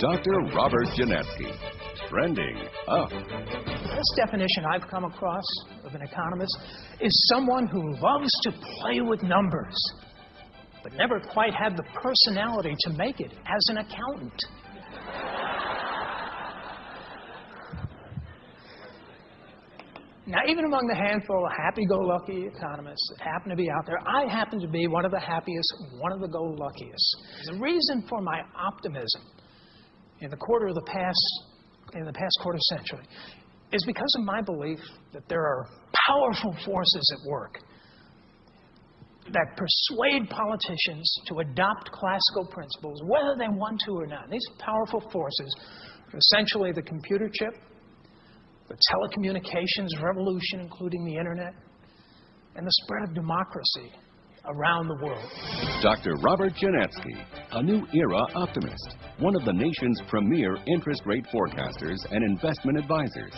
Dr. Robert Genetski. Trending up. This definition I've come across of an economist is someone who loves to play with numbers, but never quite had the personality to make it as an accountant. Now, even among the handful of happy-go-lucky economists that happen to be out there, I happen to be one of the happiest, one of the go-luckiest. The reason for my optimism in the past quarter century is because of my belief that there are powerful forces at work that persuade politicians to adopt classical principles, whether they want to or not. These powerful forces are essentially the computer chip, the telecommunications revolution, including the internet, and the spread of democracy around the world. Dr. Robert Genetski, a new era optimist, one of the nation's premier interest rate forecasters and investment advisors.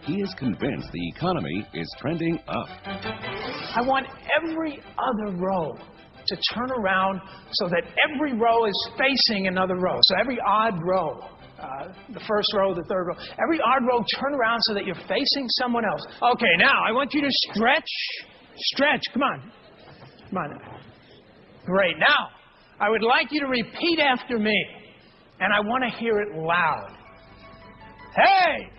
He is convinced the economy is trending up. I want every other row to turn around so that every row is facing another row. So every odd row, the first row, the third row, every odd row, turn around so that you're facing someone else. Okay, now I want you to stretch. Come on. Great. Now, I would like you to repeat after me, and I want to hear it loud. Hey!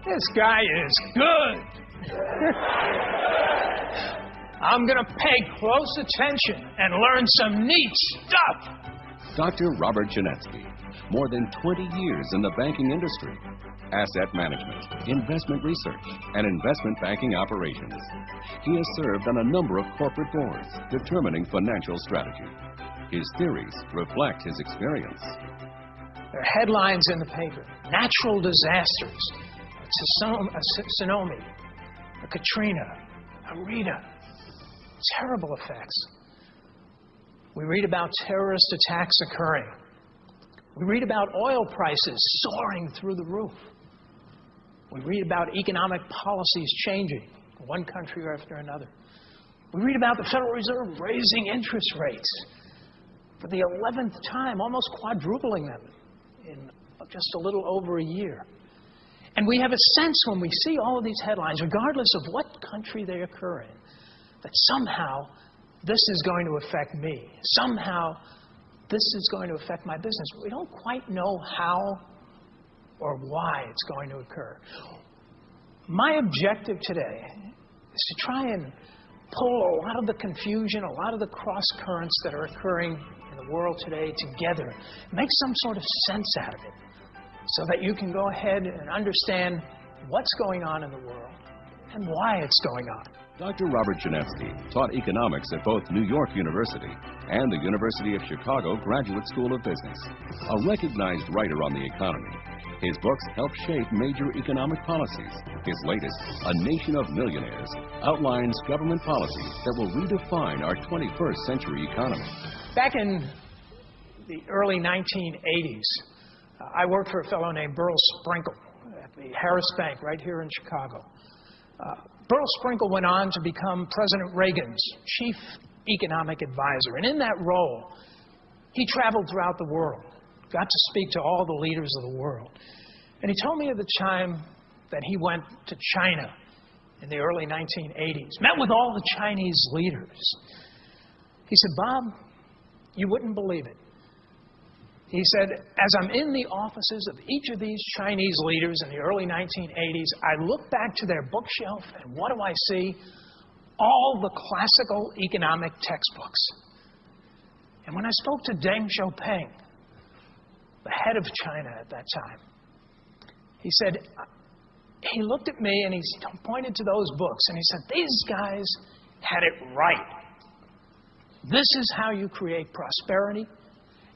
This guy is good. I'm going to pay close attention and learn some neat stuff. Dr. Robert Genetski, more than 20 years in the banking industry, asset management, investment research, and investment banking operations. He has served on a number of corporate boards determining financial strategy. His theories reflect his experience. There are headlines in the paper: natural disasters, a tsunami, a Katrina, a Rita, terrible effects. We read about terrorist attacks occurring. We read about oil prices soaring through the roof. We read about economic policies changing, one country after another. We read about the Federal Reserve raising interest rates for the 11th time, almost quadrupling them in just a little over a year. And we have a sense when we see all of these headlines, regardless of what country they occur in, that somehow this is going to affect me. Somehow this is going to affect my business. We don't quite know how or why it's going to occur. My objective today is to try and pull a lot of the confusion, a lot of the cross currents that are occurring in the world today together, make some sort of sense out of it, so that you can go ahead and understand what's going on in the world and why it's going on. Dr. Robert Genetski taught economics at both New York University and the University of Chicago Graduate School of Business. A recognized writer on the economy, his books help shape major economic policies. His latest, A Nation of Millionaires, outlines government policies that will redefine our 21st century economy. Back in the early 1980s, I worked for a fellow named Burl Sprinkle at the Harris Bank right here in Chicago. Burl Sprinkle went on to become President Reagan's chief economic advisor. And in that role, he traveled throughout the world, got to speak to all the leaders of the world. And he told me at the time that he went to China in the early 1980s, met with all the Chinese leaders. He said, "Bob, you wouldn't believe it." He said, "As I'm in the offices of each of these Chinese leaders in the early 1980s, I look back to their bookshelf, and what do I see? All the classical economic textbooks. And when I spoke to Deng Xiaoping, the head of China at that time, he said, he looked at me and he pointed to those books, and he said, these guys had it right. This is how you create prosperity.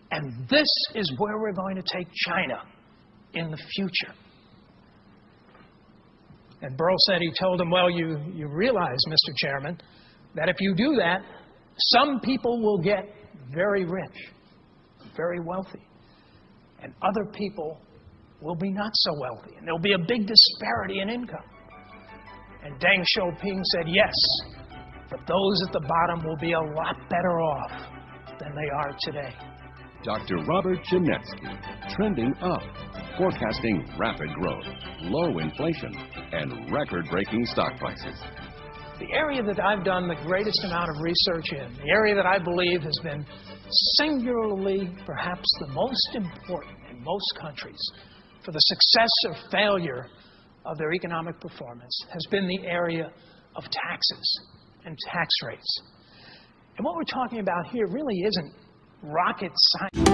And this is where we're going to take China in the future." And Burl said, he told him, "Well, you realize, Mr. Chairman, that if you do that, some people will get very rich, very wealthy, and other people will be not so wealthy, and there'll be a big disparity in income." And Deng Xiaoping said, "Yes, but those at the bottom will be a lot better off than they are today." Dr. Robert Genetski, trending up, forecasting rapid growth, low inflation, and record-breaking stock prices. The area that I've done the greatest amount of research in, the area that I believe has been singularly perhaps the most important in most countries for the success or failure of their economic performance, has been the area of taxes and tax rates. And what we're talking about here really isn't rocket science.